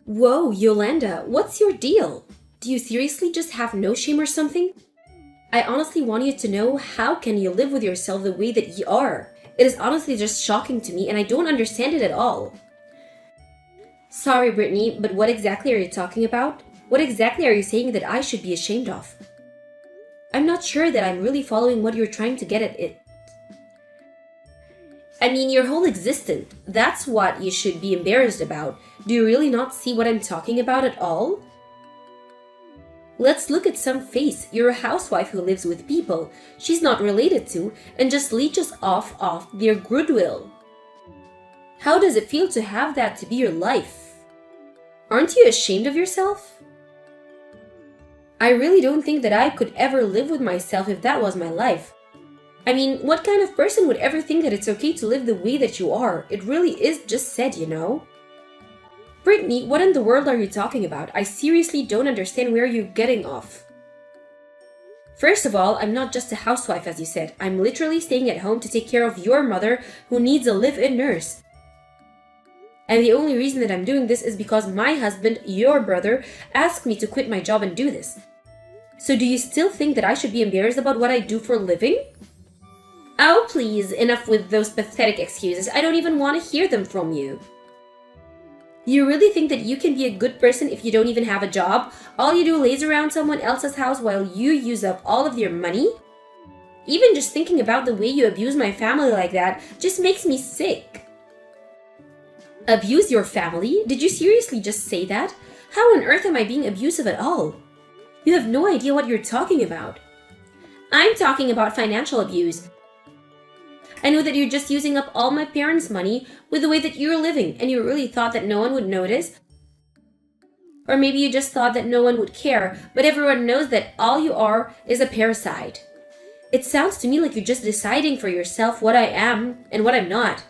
Whoa, Yolanda, what's your deal? Do you seriously just have no shame or something? I honestly want you to know, how can you live with yourself the way that you are? It is honestly just shocking to me and I don't understand it at all. Sorry, Brittany, but what exactly are you talking about? What exactly are you saying that I should be ashamed of? I'm not sure that I'm really following what you're trying to get at it. I mean, your whole existence. That's what you should be embarrassed about. Do you really not see what I'm talking about at all? Let's look at some face. You're a housewife who lives with people she's not related to and just leeches off their goodwill. How does it feel to have that to be your life? Aren't you ashamed of yourself? I really don't think that I could ever live with myself if that was my life. I mean, what kind of person would ever think that it's okay to live the way that you are? It really is just said, you know? Brittany, what in the world are you talking about? I seriously don't understand where you're getting off. First of all, I'm not just a housewife, as you said. I'm literally staying at home to take care of your mother who needs a live-in nurse. And the only reason that I'm doing this is because my husband, your brother, asked me to quit my job and do this. So do you still think that I should be embarrassed about what I do for a living? Oh, please, enough with those pathetic excuses. I don't even want to hear them from you. You really think that you can be a good person if you don't even have a job? All you do lays around someone else's house while you use up all of your money? Even just thinking about the way you abuse my family like that just makes me sick. Abuse your family? Did you seriously just say that? How on earth am I being abusive at all? You have no idea what you're talking about. I'm talking about financial abuse. I know that you're just using up all my parents' money with the way that you're living, and you really thought that no one would notice? Or maybe you just thought that no one would care, but everyone knows that all you are is a parasite. It sounds to me like you're just deciding for yourself what I am and what I'm not.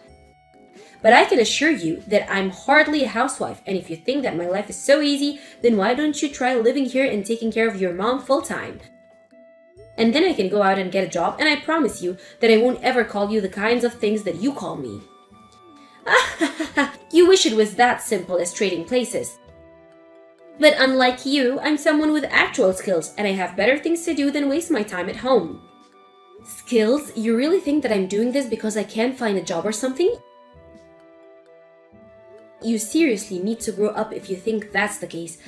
But I can assure you that I'm hardly a housewife, and if you think that my life is so easy, then why don't you try living here and taking care of your mom full-time? And then I can go out and get a job, and I promise you that I won't ever call you the kinds of things that you call me. You wish it was that simple as trading places. But unlike you, I'm someone with actual skills, and I have better things to do than waste my time at home. Skills? You really think that I'm doing this because I can't find a job or something? You seriously need to grow up if you think that's the case.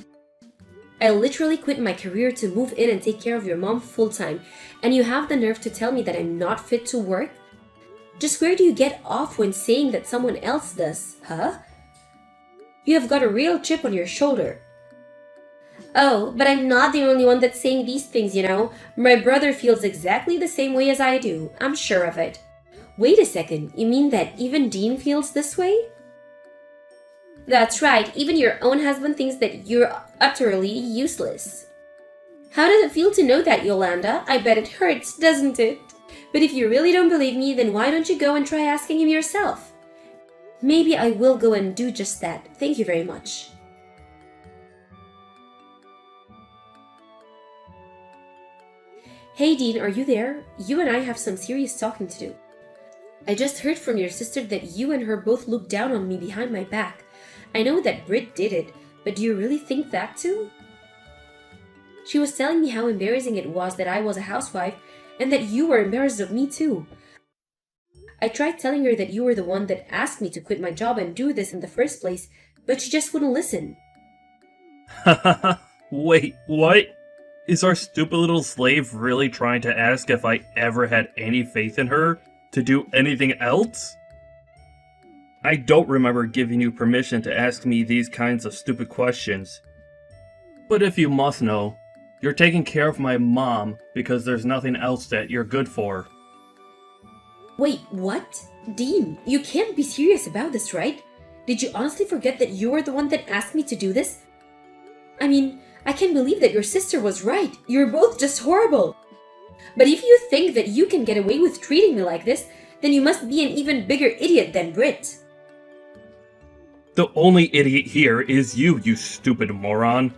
I literally quit my career to move in and take care of your mom full-time, and you have the nerve to tell me that I'm not fit to work? Just where do you get off when saying that someone else does, huh? You have got a real chip on your shoulder. Oh, but I'm not the only one that's saying these things, you know. My brother feels exactly the same way as I do. I'm sure of it. Wait a second, you mean that even Dean feels this way? That's right, even your own husband thinks that you're utterly useless. How does it feel to know that, Yolanda? I bet it hurts, doesn't it? But if you really don't believe me, then why don't you go and try asking him yourself? Maybe I will go and do just that. Thank you very much. Hey Dean, are you there? You and I have some serious talking to do. I just heard from your sister that you and her both looked down on me behind my back. I know that Britt did it, but do you really think that too? She was telling me how embarrassing it was that I was a housewife and that you were embarrassed of me too. I tried telling her that you were the one that asked me to quit my job and do this in the first place, but she just wouldn't listen. Hahaha, wait, what? Is our stupid little slave really trying to ask if I ever had any faith in her to do anything else? I don't remember giving you permission to ask me these kinds of stupid questions. But if you must know, you're taking care of my mom because there's nothing else that you're good for. Wait, what? Dean, you can't be serious about this, right? Did you honestly forget that you were the one that asked me to do this? I mean, I can't believe that your sister was right. You're both just horrible. But if you think that you can get away with treating me like this, then you must be an even bigger idiot than Britt. The only idiot here is you stupid moron.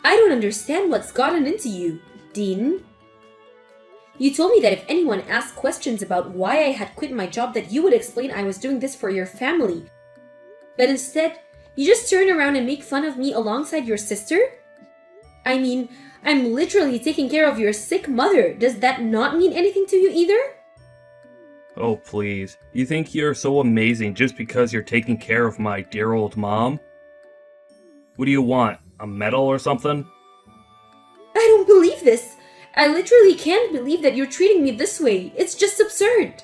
I don't understand what's gotten into you, Dean. You told me that if anyone asked questions about why I had quit my job, that you would explain I was doing this for your family. But instead, You just turn around and make fun of me alongside your sister? I mean, I'm literally taking care of your sick mother. Does that not mean anything to you either? Oh, please. You think you're so amazing just because you're taking care of my dear old mom? What do you want? A medal or something? I don't believe this. I literally can't believe that you're treating me this way. It's just absurd.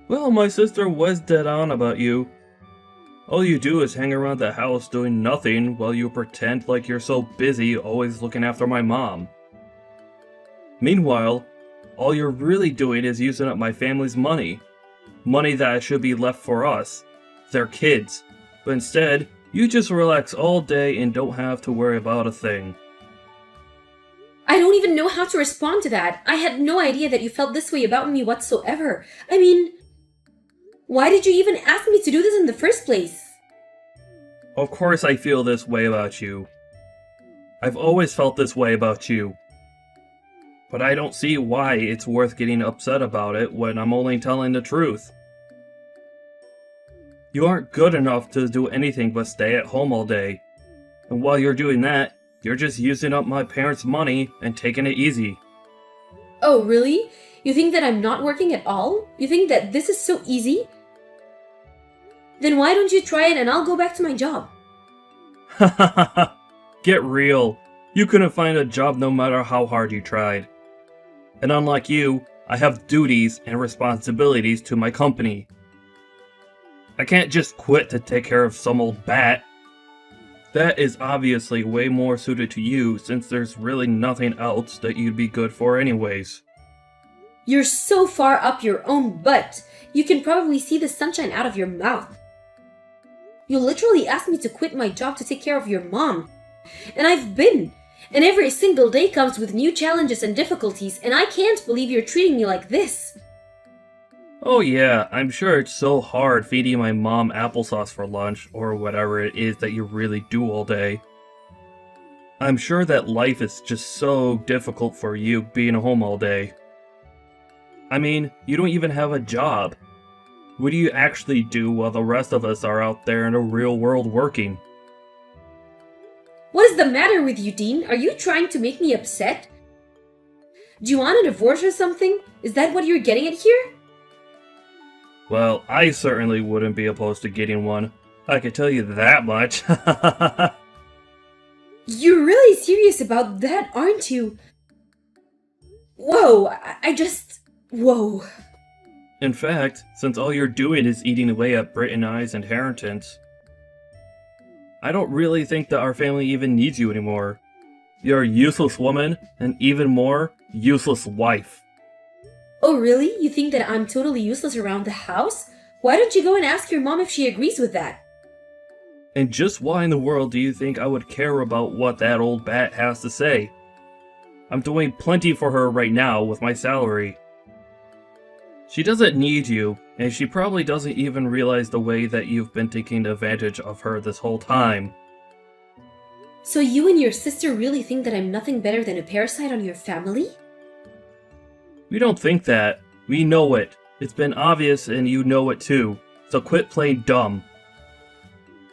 Well, my sister was dead on about you. All you do is hang around the house doing nothing while you pretend like you're so busy always looking after my mom. Meanwhile, all you're really doing is using up my family's money. Money that should be left for us, their kids. But instead, you just relax all day and don't have to worry about a thing. I don't even know how to respond to that. I had no idea that you felt this way about me whatsoever. I mean, why did you even ask me to do this in the first place? Of course I feel this way about you. I've always felt this way about you. But I don't see why it's worth getting upset about it when I'm only telling the truth. You aren't good enough to do anything but stay at home all day. And while you're doing that, you're just using up my parents' money and taking it easy. Oh, really? You think that I'm not working at all? You think that this is so easy? Then why don't you try it and I'll go back to my job? Get real. You couldn't find a job no matter how hard you tried. And unlike you, I have duties and responsibilities to my company. I can't just quit to take care of some old bat. That is obviously way more suited to you since there's really nothing else that you'd be good for anyways. You're so far up your own butt. You can probably see the sunshine out of your mouth. You literally asked me to quit my job to take care of your mom. And I've been. And every single day comes with new challenges and difficulties, and I can't believe you're treating me like this. Oh yeah, I'm sure it's so hard feeding my mom applesauce for lunch, or whatever it is that you really do all day. I'm sure that life is just so difficult for you being home all day. I mean, you don't even have a job. What do you actually do while the rest of us are out there in the real world working? What is the matter with you, Dean? Are you trying to make me upset? Do you want a divorce or something? Is that what you're getting at here? Well, I certainly wouldn't be opposed to getting one. I can tell you that much. You're really serious about that, aren't you? Whoa, Whoa. In fact, since all you're doing is eating away at Britt and I's inheritance, I don't really think that our family even needs you anymore. You're a useless woman, and even more, useless wife. Oh really? You think that I'm totally useless around the house? Why don't you go and ask your mom if she agrees with that? And just why in the world do you think I would care about what that old bat has to say? I'm doing plenty for her right now with my salary. She doesn't need you, and she probably doesn't even realize the way that you've been taking advantage of her this whole time. So you and your sister really think that I'm nothing better than a parasite on your family? We don't think that. We know it. It's been obvious and you know it too. So quit playing dumb.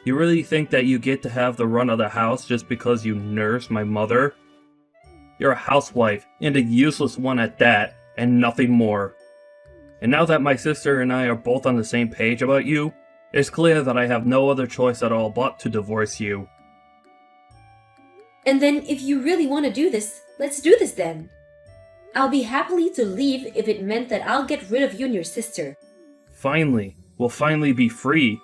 You really think that you get to have the run of the house just because you nurse my mother? You're a housewife, and a useless one at that, and nothing more. And now that my sister and I are both on the same page about you, it's clear that I have no other choice at all but to divorce you. And then if you really want to do this, let's do this then. I'll be happy to leave if it meant that I'll get rid of you and your sister. Finally, we'll finally be free.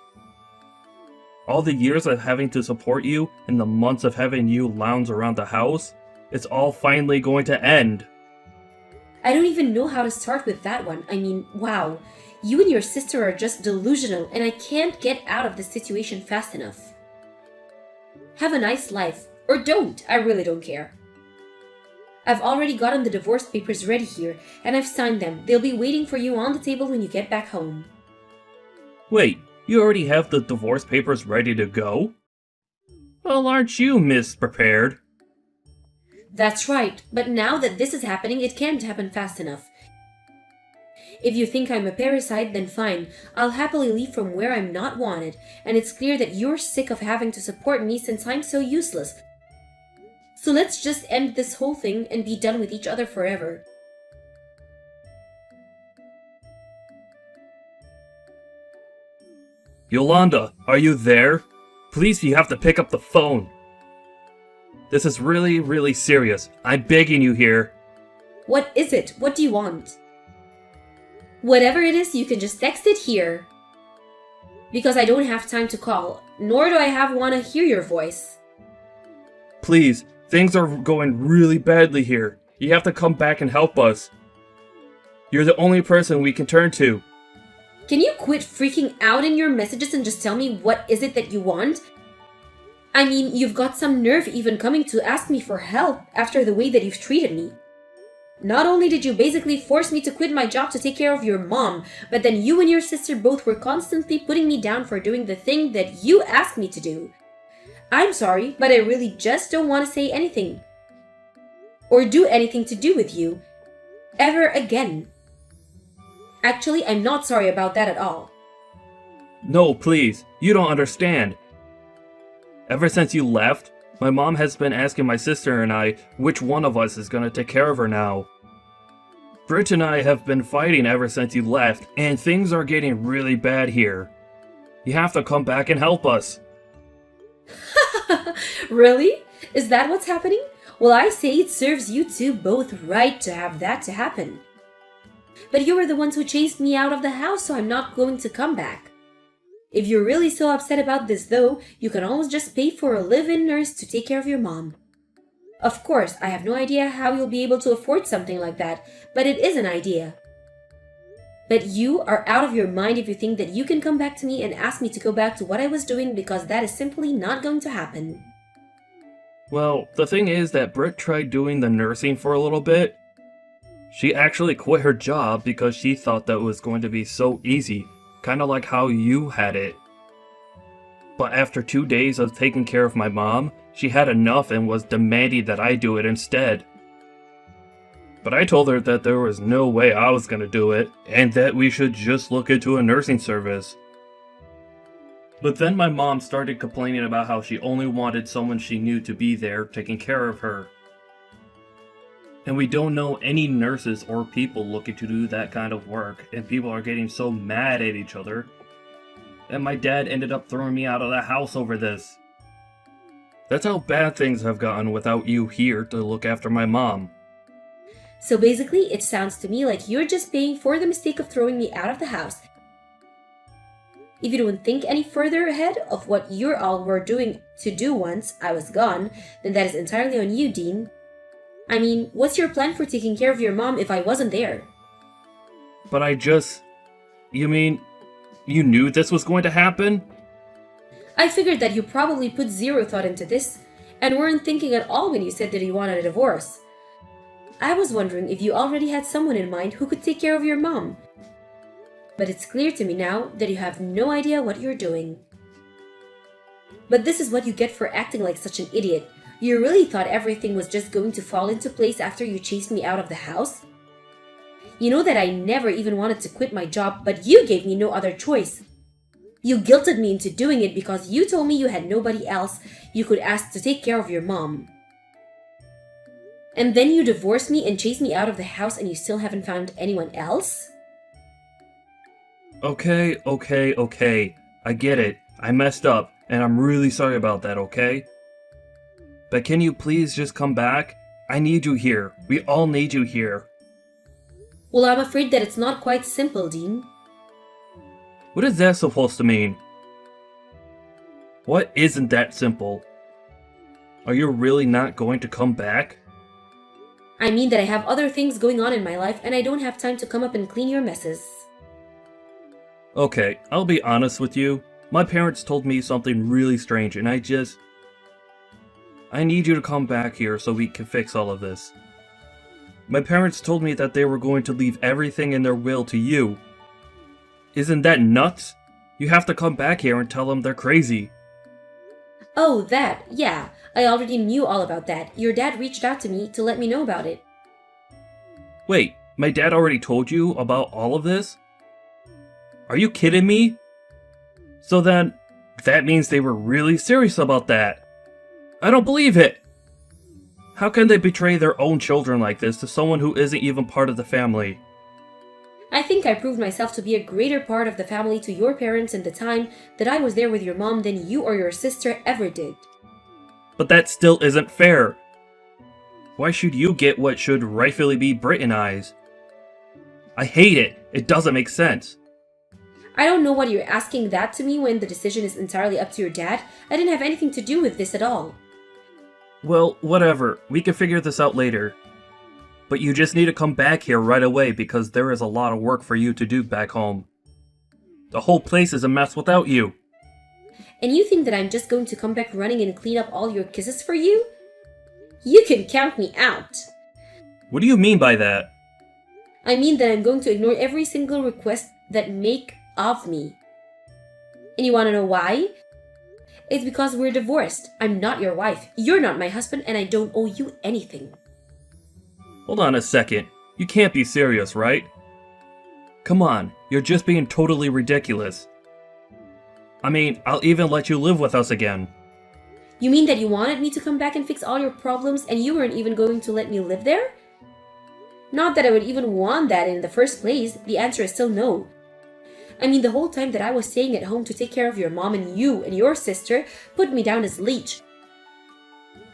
All the years of having to support you and the months of having you lounge around the house, it's all finally going to end. I don't even know how to start with that one. I mean, wow. You and your sister are just delusional and I can't get out of this situation fast enough. Have a nice life. Or don't. I really don't care. I've already gotten the divorce papers ready here and I've signed them. They'll be waiting for you on the table when you get back home. Wait, you already have the divorce papers ready to go? Well, aren't you misprepared? That's right, but now that this is happening, it can't happen fast enough. If you think I'm a parasite, then fine. I'll happily leave from where I'm not wanted, and it's clear that you're sick of having to support me since I'm so useless. So let's just end this whole thing and be done with each other forever. Yolanda, are you there? Please, you have to pick up the phone. This is really, really serious. I'm begging you here. What is it? What do you want? Whatever it is, you can just text it here. Because I don't have time to call, nor do I want to hear your voice. Please, things are going really badly here. You have to come back and help us. You're the only person we can turn to. Can you quit freaking out in your messages and just tell me what is it that you want? I mean, you've got some nerve even coming to ask me for help after the way that you've treated me. Not only did you basically force me to quit my job to take care of your mom, but then you and your sister both were constantly putting me down for doing the thing that you asked me to do. I'm sorry, but I really just don't want to say anything or do anything to do with you ever again. Actually, I'm not sorry about that at all. No, please, you don't understand. Ever since you left, my mom has been asking my sister and I which one of us is gonna take care of her now. Britt and I have been fighting ever since you left, and things are getting really bad here. You have to come back and help us. Really? Is that what's happening? Well, I say it serves you two both right to have that to happen. But you were the ones who chased me out of the house, so I'm not going to come back. If you're really so upset about this though, you can always just pay for a live-in nurse to take care of your mom. Of course, I have no idea how you'll be able to afford something like that, but it is an idea. But you are out of your mind if you think that you can come back to me and ask me to go back to what I was doing, because that is simply not going to happen. Well, the thing is that Britt tried doing the nursing for a little bit. She actually quit her job because she thought that it was going to be so easy, kind of like how you had it. But after 2 days of taking care of my mom, she had enough and was demanding that I do it instead. But I told her that there was no way I was going to do it, and that we should just look into a nursing service. But then my mom started complaining about how she only wanted someone she knew to be there taking care of her. And we don't know any nurses or people looking to do that kind of work, and people are getting so mad at each other. And my dad ended up throwing me out of the house over this. That's how bad things have gotten without you here to look after my mom. So basically, it sounds to me like you're just paying for the mistake of throwing me out of the house. If you don't think any further ahead of what you all were doing to do once I was gone, then that is entirely on you, Dean. I mean, what's your plan for taking care of your mom if I wasn't there? But you mean, you knew this was going to happen? I figured that you probably put zero thought into this, and weren't thinking at all when you said that you wanted a divorce. I was wondering if you already had someone in mind who could take care of your mom. But it's clear to me now that you have no idea what you're doing. But this is what you get for acting like such an idiot. You really thought everything was just going to fall into place after you chased me out of the house? You know that I never even wanted to quit my job, but you gave me no other choice. You guilted me into doing it because you told me you had nobody else you could ask to take care of your mom. And then you divorced me and chased me out of the house, and you still haven't found anyone else? Okay. I get it. I messed up, and I'm really sorry about that, okay? But can you please just come back? I need you here. We all need you here. Well, I'm afraid that it's not quite simple, Dean. What is that supposed to mean? What isn't that simple? Are you really not going to come back? I mean that I have other things going on in my life, and I don't have time to come up and clean your messes. Okay, I'll be honest with you. My parents told me something really strange, and I need you to come back here so we can fix all of this. My parents told me that they were going to leave everything in their will to you. Isn't that nuts? You have to come back here and tell them they're crazy. Oh, that, yeah. I already knew all about that. Your dad reached out to me to let me know about it. Wait, My dad already told you about all of this? Are you kidding me? So then, that means they were really serious about that. I don't believe it! How can they betray their own children like this to someone who isn't even part of the family? I think I proved myself to be a greater part of the family to your parents in the time that I was there with your mom than you or your sister ever did. But that still isn't fair. Why should you get what should rightfully be Brittany's? I hate it. It doesn't make sense. I don't know why you're asking that to me when the decision is entirely up to your dad. I didn't have anything to do with this at all. Well, whatever. We can figure this out later. But you just need to come back here right away because there is a lot of work for you to do back home. The whole place is a mess without you. And you think that I'm just going to come back running and clean up all your kisses for you? You can count me out. What do you mean by that? I mean that I'm going to ignore every single request that make of me. And you want to know why? It's because we're divorced. I'm not your wife. You're not my husband, and I don't owe you anything. Hold on a second. You can't be serious, right? Come on, you're just being totally ridiculous. I mean, I'll even let you live with us again. You mean that you wanted me to come back and fix all your problems and you weren't even going to let me live there? Not that I would even want that in the first place. The answer is still no. I mean, the whole time that I was staying at home to take care of your mom, and you and your sister put me down as leech.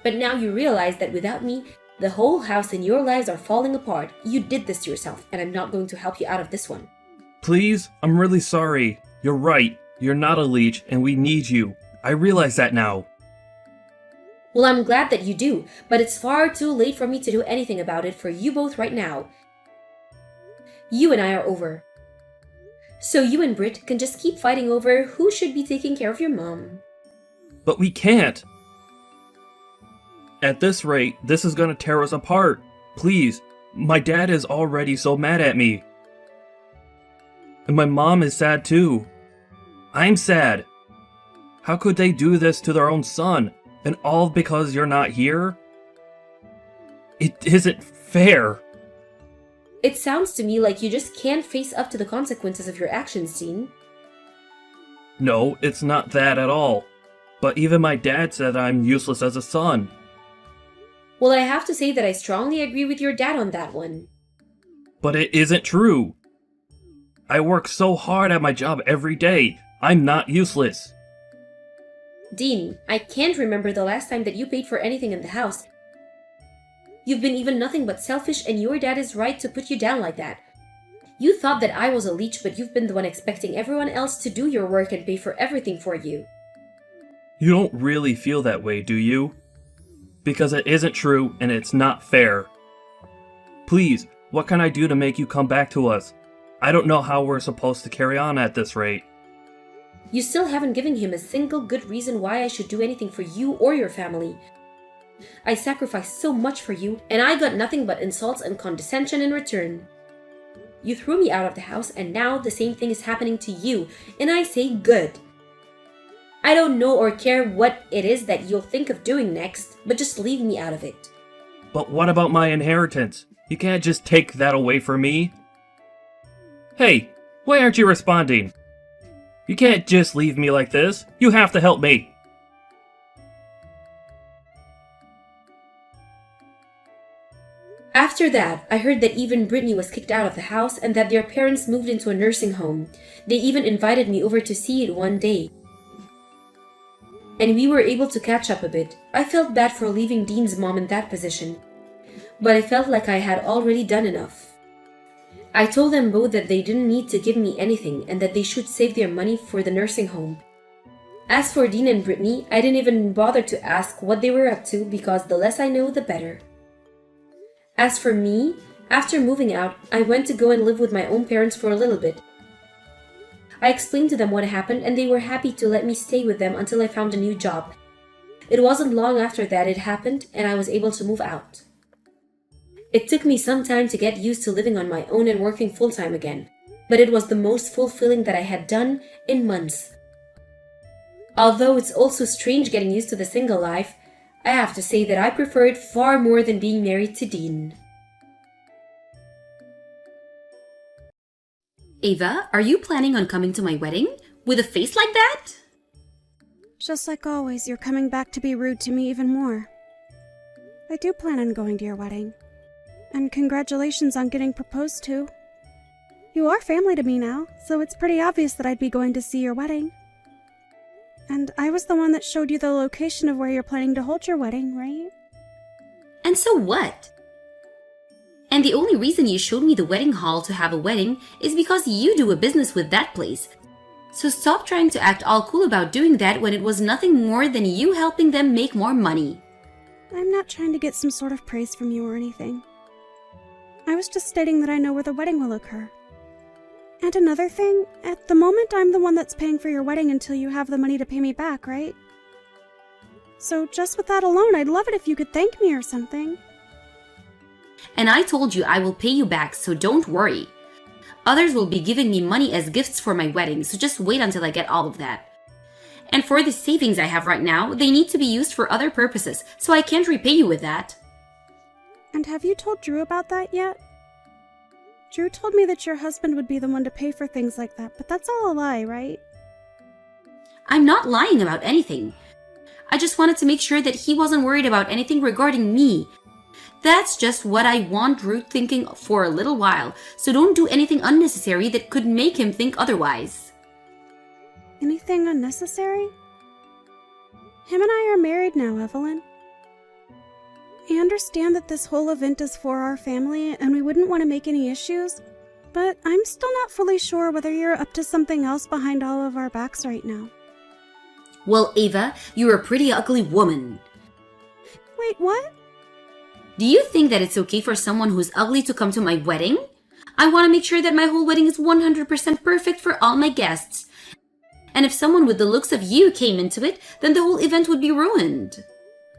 But now you realize that without me, the whole house and your lives are falling apart. You did this to yourself, and I'm not going to help you out of this one. Please, I'm really sorry. You're right. You're not a leech, and we need you. I realize that now. Well, I'm glad that you do, but it's far too late for me to do anything about it for you both right now. You and I are over. So you and Britt can just keep fighting over who should be taking care of your mom. But we can't. At this rate, this is gonna tear us apart. Please, my dad is already so mad at me. And my mom is sad too. I'm sad. How could they do this to their own son? And all because you're not here? It isn't fair. It sounds to me like you just can't face up to the consequences of your actions, Dean. No, it's not that at all. But even my dad said I'm useless as a son. Well, I have to say that I strongly agree with your dad on that one. But it isn't true. I work so hard at my job every day. I'm not useless. Dean, I can't remember the last time that you paid for anything in the house. You've been even nothing but selfish, and your dad is right to put you down like that. You thought that I was a leech, but you've been the one expecting everyone else to do your work and pay for everything for you. You don't really feel that way, do you? Because it isn't true, and it's not fair. Please, what can I do to make you come back to us? I don't know how we're supposed to carry on at this rate. You still haven't given him a single good reason why I should do anything for you or your family. I sacrificed so much for you, and I got nothing but insults and condescension in return. You threw me out of the house, and now the same thing is happening to you, and I say good. I don't know or care what it is that you'll think of doing next, but just leave me out of it. But what about my inheritance? You can't just take that away from me. Hey, why aren't you responding? You can't just leave me like this. You have to help me. After that, I heard that even Brittany was kicked out of the house and that their parents moved into a nursing home. They even invited me over to see it one day. And we were able to catch up a bit. I felt bad for leaving Dean's mom in that position, but I felt like I had already done enough. I told them both that they didn't need to give me anything and that they should save their money for the nursing home. As for Dean and Brittany, I didn't even bother to ask what they were up to because the less I know, the better. As for me, after moving out, I went to go and live with my own parents for a little bit. I explained to them what happened and they were happy to let me stay with them until I found a new job. It wasn't long after that it happened and I was able to move out. It took me some time to get used to living on my own and working full-time again, but it was the most fulfilling that I had done in months. Although it's also strange getting used to the single life, I have to say that I prefer it far more than being married to Dean. Ava, are you planning on coming to my wedding? With a face like that? Just like always, you're coming back to be rude to me even more. I do plan on going to your wedding. And congratulations on getting proposed to. You are family to me now, so it's pretty obvious that I'd be going to see your wedding. And I was the one that showed you the location of where you're planning to hold your wedding, right? And so what? And the only reason you showed me the wedding hall to have a wedding is because you do a business with that place. So stop trying to act all cool about doing that when it was nothing more than you helping them make more money. I'm not trying to get some sort of praise from you or anything. I was just stating that I know where the wedding will occur. And another thing, at the moment I'm the one that's paying for your wedding until you have the money to pay me back, right? So just with that alone, I'd love it if you could thank me or something. And I told you I will pay you back, so don't worry. Others will be giving me money as gifts for my wedding, so just wait until I get all of that. And for the savings I have right now, they need to be used for other purposes, so I can't repay you with that. And have you told Drew about that yet? Drew told me that your husband would be the one to pay for things like that, but that's all a lie, right? I'm not lying about anything. I just wanted to make sure that he wasn't worried about anything regarding me. That's just what I want Drew thinking for a little while, so don't do anything unnecessary that could make him think otherwise. Anything unnecessary? Him and I are married now, Evelyn. I understand that this whole event is for our family and we wouldn't want to make any issues, but I'm still not fully sure whether you're up to something else behind all of our backs right now. Well, Ava, you're a pretty ugly woman. Wait, what? Do you think that it's okay for someone who's ugly to come to my wedding? I want to make sure that my whole wedding is 100% perfect for all my guests. And if someone with the looks of you came into it, then the whole event would be ruined.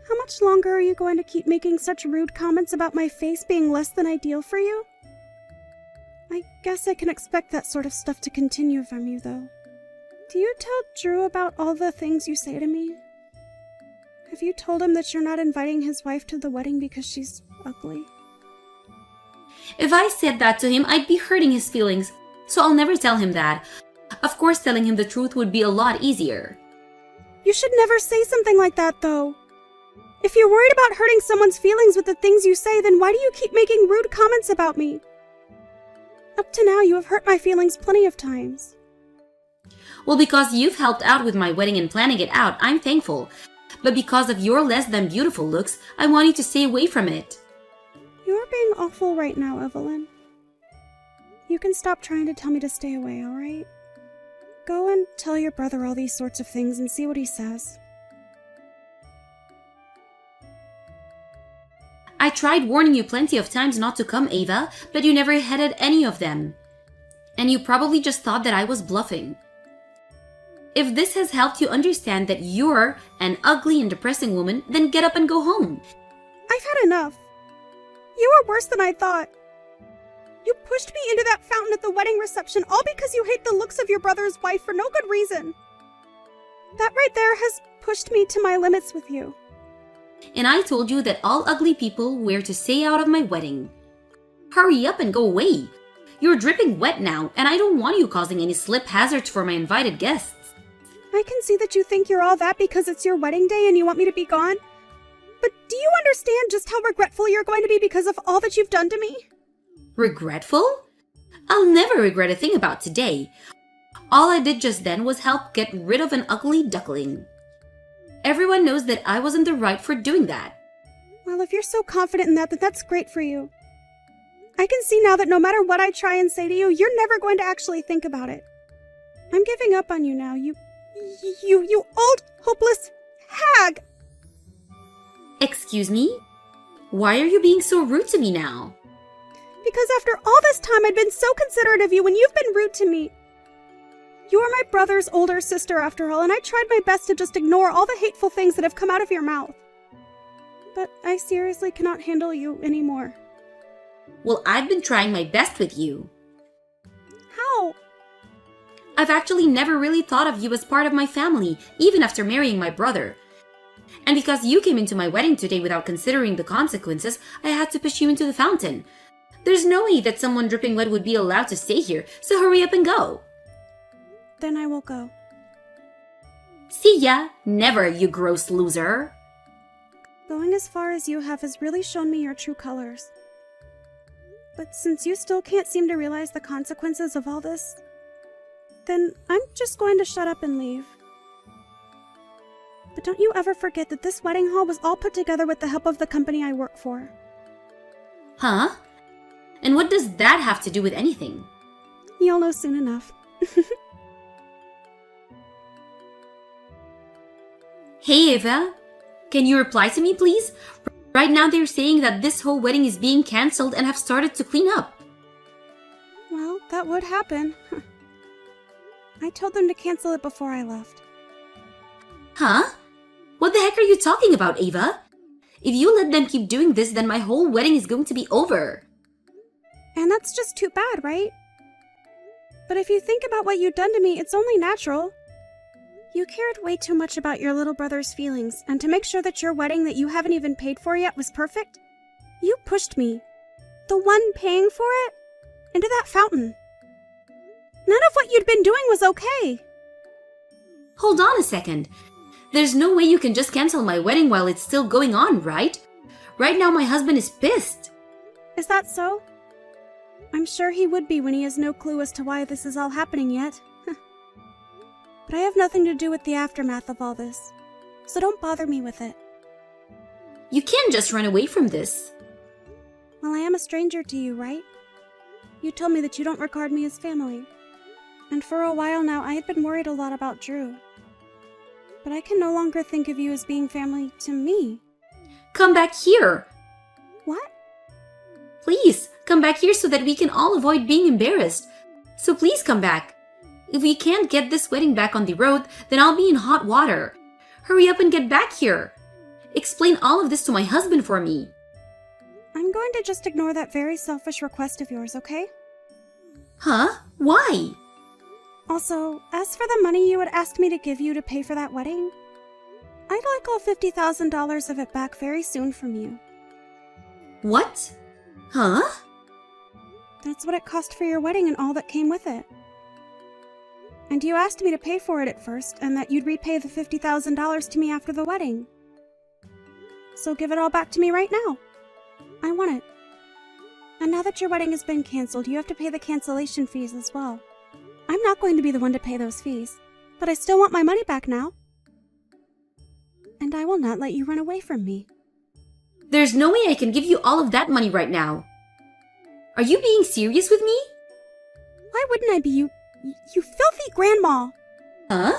How much longer are you going to keep making such rude comments about my face being less than ideal for you? I guess I can expect that sort of stuff to continue from you, though. Do you tell Drew about all the things you say to me? Have you told him that you're not inviting his wife to the wedding because she's ugly? If I said that to him, I'd be hurting his feelings, so I'll never tell him that. Of course, telling him the truth would be a lot easier. You should never say something like that, though. If you're worried about hurting someone's feelings with the things you say, then why do you keep making rude comments about me? Up to now, you have hurt my feelings plenty of times. Well, because you've helped out with my wedding and planning it out, I'm thankful. But because of your less than beautiful looks, I want you to stay away from it. You're being awful right now, Evelyn. You can stop trying to tell me to stay away, alright? Go and tell your brother all these sorts of things and see what he says. I tried warning you plenty of times not to come, Ava, but you never heeded any of them. And you probably just thought that I was bluffing. If this has helped you understand that you're an ugly and depressing woman, then get up and go home. I've had enough. You are worse than I thought. You pushed me into that fountain at the wedding reception all because you hate the looks of your brother's wife for no good reason. That right there has pushed me to my limits with you. And I told you that all ugly people were to stay out of my wedding. Hurry up and go away. You're dripping wet now, and I don't want you causing any slip hazards for my invited guests. I can see that you think you're all that because it's your wedding day and you want me to be gone. But do you understand just how regretful you're going to be because of all that you've done to me? Regretful? I'll never regret a thing about today. All I did just then was help get rid of an ugly duckling. Everyone knows that I was in the right for doing that. Well, if you're so confident in that, then that's great for you. I can see now that no matter what I try and say to you, you're never going to actually think about it. I'm giving up on you now, you old, hopeless hag! Excuse me? Why are you being so rude to me now? Because after all this time I'd been so considerate of you when you've been rude to me. You are my brother's older sister after all, and I tried my best to just ignore all the hateful things that have come out of your mouth. But I seriously cannot handle you anymore. Well, I've been trying my best with you. How? I've actually never really thought of you as part of my family, even after marrying my brother. And because you came into my wedding today without considering the consequences, I had to push you into the fountain. There's no way that someone dripping wet would be allowed to stay here, so hurry up and go. Then I will go. See ya! Never, you gross loser! Going as far as you have has really shown me your true colors. But since you still can't seem to realize the consequences of all this, then I'm just going to shut up and leave. But don't you ever forget that this wedding hall was all put together with the help of the company I work for. Huh? And what does that have to do with anything? You'll know soon enough. Hey Ava, can you reply to me please? Right now they're saying that this whole wedding is being cancelled and have started to clean up. Well, that would happen. I told them to cancel it before I left. Huh? What the heck are you talking about, Ava? If you let them keep doing this, then my whole wedding is going to be over. And that's just too bad, right? But if you think about what you've done to me, it's only natural. You cared way too much about your little brother's feelings, and to make sure that your wedding that you haven't even paid for yet was perfect, you pushed me, the one paying for it, into that fountain. None of what you'd been doing was okay. Hold on a second. There's no way you can just cancel my wedding while it's still going on, right? Right now my husband is pissed. Is that so? I'm sure he would be when he has no clue as to why this is all happening yet. But I have nothing to do with the aftermath of all this, so don't bother me with it. You can't just run away from this. Well, I am a stranger to you, right? You told me that you don't regard me as family. And for a while now, I had been worried a lot about Drew. But I can no longer think of you as being family to me. Come back here. What? Please, come back here so that we can all avoid being embarrassed. So please come back. If we can't get this wedding back on the road, then I'll be in hot water. Hurry up and get back here. Explain all of this to my husband for me. I'm going to just ignore that very selfish request of yours, okay? Huh? Why? Also, as for the money you had asked me to give you to pay for that wedding, I'd like all $50,000 of it back very soon from you. What? Huh? That's what it cost for your wedding and all that came with it. And you asked me to pay for it at first, and that you'd repay the $50,000 to me after the wedding. So give it all back to me right now. I want it. And now that your wedding has been canceled, you have to pay the cancellation fees as well. I'm not going to be the one to pay those fees, but I still want my money back now. And I will not let you run away from me. There's no way I can give you all of that money right now. Are you being serious with me? Why wouldn't I be, you filthy grandma? Huh?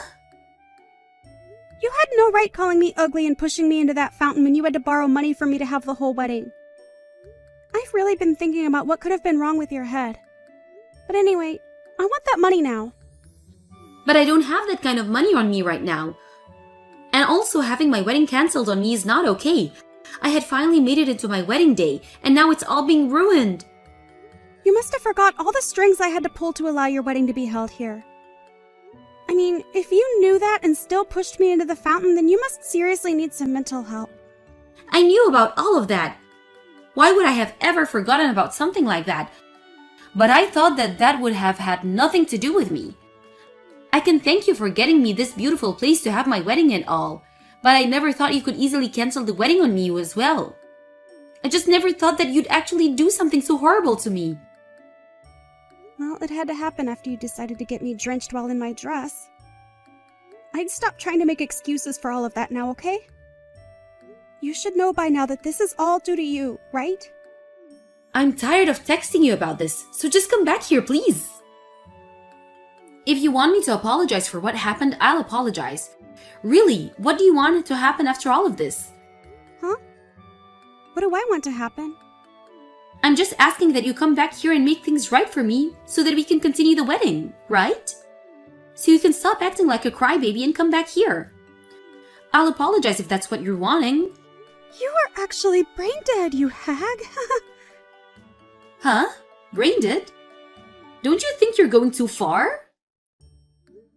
You had no right calling me ugly and pushing me into that fountain when you had to borrow money from me to have the whole wedding. I've really been thinking about what could have been wrong with your head. But anyway, I want that money now. But I don't have that kind of money on me right now. And also having my wedding cancelled on me is not okay. I had finally made it into my wedding day, and now it's all being ruined. You must have forgot all the strings I had to pull to allow your wedding to be held here. I mean, if you knew that and still pushed me into the fountain, then you must seriously need some mental help. I knew about all of that. Why would I have ever forgotten about something like that? But I thought that that would have had nothing to do with me. I can thank you for getting me this beautiful place to have my wedding and all, but I never thought you could easily cancel the wedding on me as well. I just never thought that you'd actually do something so horrible to me. Well, it had to happen after you decided to get me drenched while in my dress. I'd stop trying to make excuses for all of that now, okay? You should know by now that this is all due to you, right? I'm tired of texting you about this, so just come back here, please. If you want me to apologize for what happened, I'll apologize. Really, what do you want to happen after all of this? Huh? What do I want to happen? I'm just asking that you come back here and make things right for me so that we can continue the wedding, right? So you can stop acting like a crybaby and come back here. I'll apologize if that's what you're wanting. You are actually brain dead, you hag. Huh? Brain dead? Don't you think you're going too far?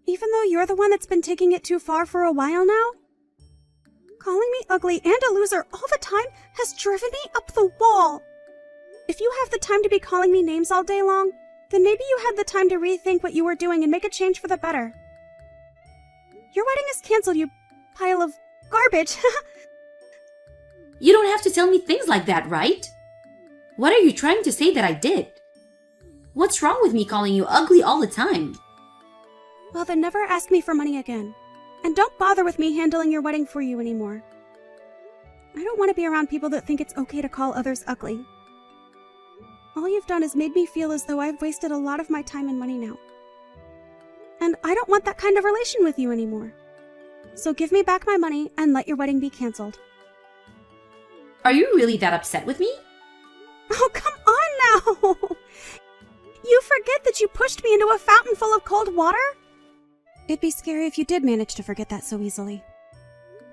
Even though you're the one that's been taking it too far for a while now? Calling me ugly and a loser all the time has driven me up the wall. if you have the time to be calling me names all day long, then maybe you had the time to rethink what you were doing and make a change for the better. Your wedding is canceled, you pile of garbage. You don't have to tell me things like that, right? What are you trying to say that I did? What's wrong with me calling you ugly all the time? Well, then never ask me for money again. And don't bother with me handling your wedding for you anymore. I don't want to be around people that think it's okay to call others ugly. All you've done is made me feel as though I've wasted a lot of my time and money now. And I don't want that kind of relation with you anymore. So give me back my money and let your wedding be canceled. Are you really that upset with me? Oh, come on now! You forget that you pushed me into a fountain full of cold water? It'd be scary if you did manage to forget that so easily.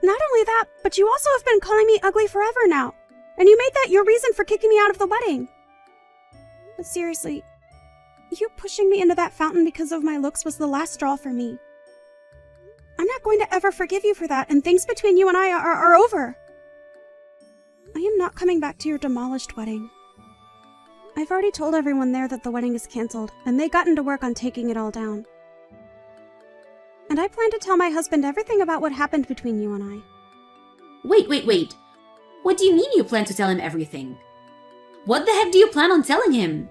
Not only that, but you also have been calling me ugly forever now. And you made that your reason for kicking me out of the wedding. But seriously, you pushing me into that fountain because of my looks was the last straw for me. I'm not going to ever forgive you for that, and things between you and I are over. I am not coming back to your demolished wedding. I've already told everyone there that the wedding is canceled, and they gotten to work on taking it all down. And I plan to tell my husband everything about what happened between you and I. Wait. What do you mean you plan to tell him everything? What the heck do you plan on telling him?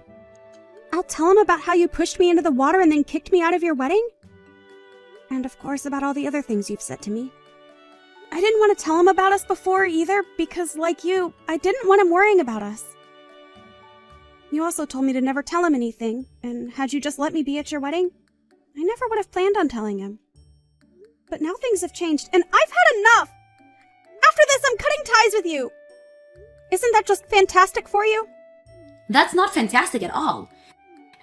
I'll tell him about how you pushed me into the water and then kicked me out of your wedding? And of course about all the other things you've said to me. I didn't want to tell him about us before either because, like you, I didn't want him worrying about us. You also told me to never tell him anything, and had you just let me be at your wedding, I never would have planned on telling him. But now things have changed, and I've had enough! After this, I'm cutting ties with you! Isn't that just fantastic for you? That's not fantastic at all.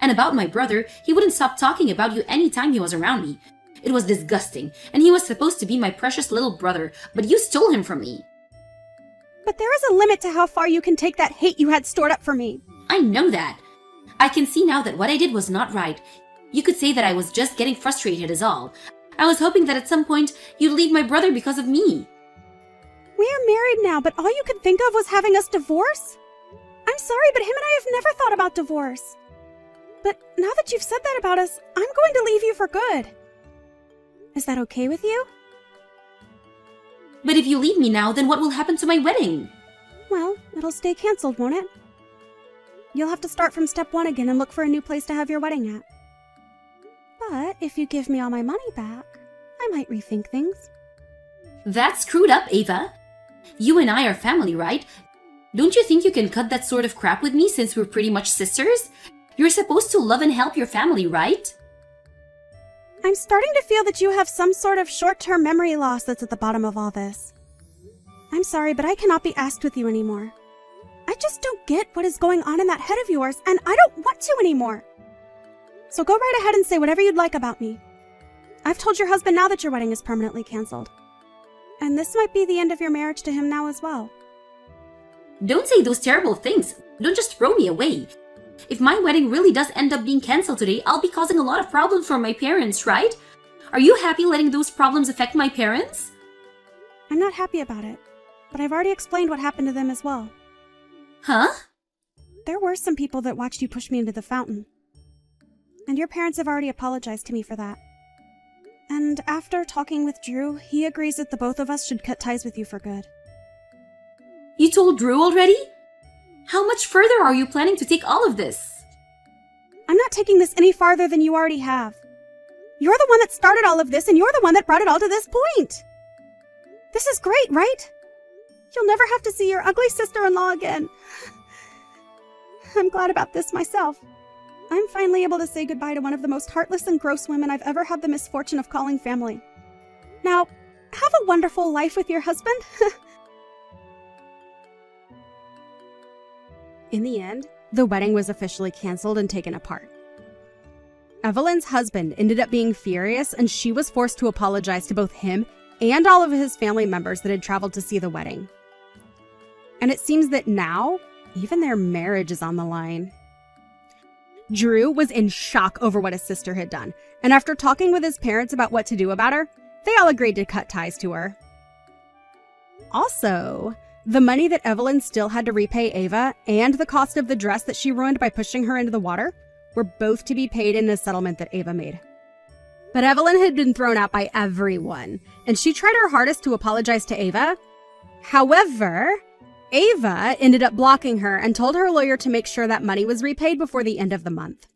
And about my brother, he wouldn't stop talking about you any time he was around me. It was disgusting, and he was supposed to be my precious little brother, but you stole him from me. But there is a limit to how far you can take that hate you had stored up for me. I know that. I can see now that what I did was not right. You could say that I was just getting frustrated is all. I was hoping that at some point you'd leave my brother because of me. We are married now, but all you could think of was having us divorce? I'm sorry, but him and I have never thought about divorce. But now that you've said that about us, I'm going to leave you for good. Is that okay with you? But if you leave me now, then what will happen to my wedding? Well, it'll stay canceled, won't it? You'll have to start from step one again and look for a new place to have your wedding at. But if you give me all my money back, I might rethink things. That's screwed up, Ava. You and I are family, right? Don't you think you can cut that sort of crap with me since we're pretty much sisters? You're supposed to love and help your family, right? I'm starting to feel that you have some sort of short-term memory loss that's at the bottom of all this. I'm sorry, but I cannot be asked with you anymore. I just don't get what is going on in that head of yours, and I don't want to anymore. So go right ahead and say whatever you'd like about me. I've told your husband now that your wedding is permanently canceled. And this might be the end of your marriage to him now as well. Don't say those terrible things. Don't just throw me away. If my wedding really does end up being canceled today, I'll be causing a lot of problems for my parents, right? Are you happy letting those problems affect my parents? I'm not happy about it, but I've already explained what happened to them as well. Huh? There were some people that watched you push me into the fountain. And your parents have already apologized to me for that. And after talking with Drew, he agrees that the both of us should cut ties with you for good. You told Drew already? How much further are you planning to take all of this? I'm not taking this any farther than you already have. You're the one that started all of this, and you're the one that brought it all to this point. This is great, right? You'll never have to see your ugly sister-in-law again. I'm glad about this myself. I'm finally able to say goodbye to one of the most heartless and gross women I've ever had the misfortune of calling family. Now, have a wonderful life with your husband. In the end, the wedding was officially canceled and taken apart. Evelyn's husband ended up being furious, and she was forced to apologize to both him and all of his family members that had traveled to see the wedding. And it seems that now, even their marriage is on the line. Drew was in shock over what his sister had done, and after talking with his parents about what to do about her, they all agreed to cut ties to her. Also, The money that Evelyn still had to repay Ava and the cost of the dress that she ruined by pushing her into the water were both to be paid in the settlement that Ava made. But Evelyn had been thrown out by everyone, and she tried her hardest to apologize to Ava. However, Ava ended up blocking her and told her lawyer to make sure that money was repaid before the end of the month.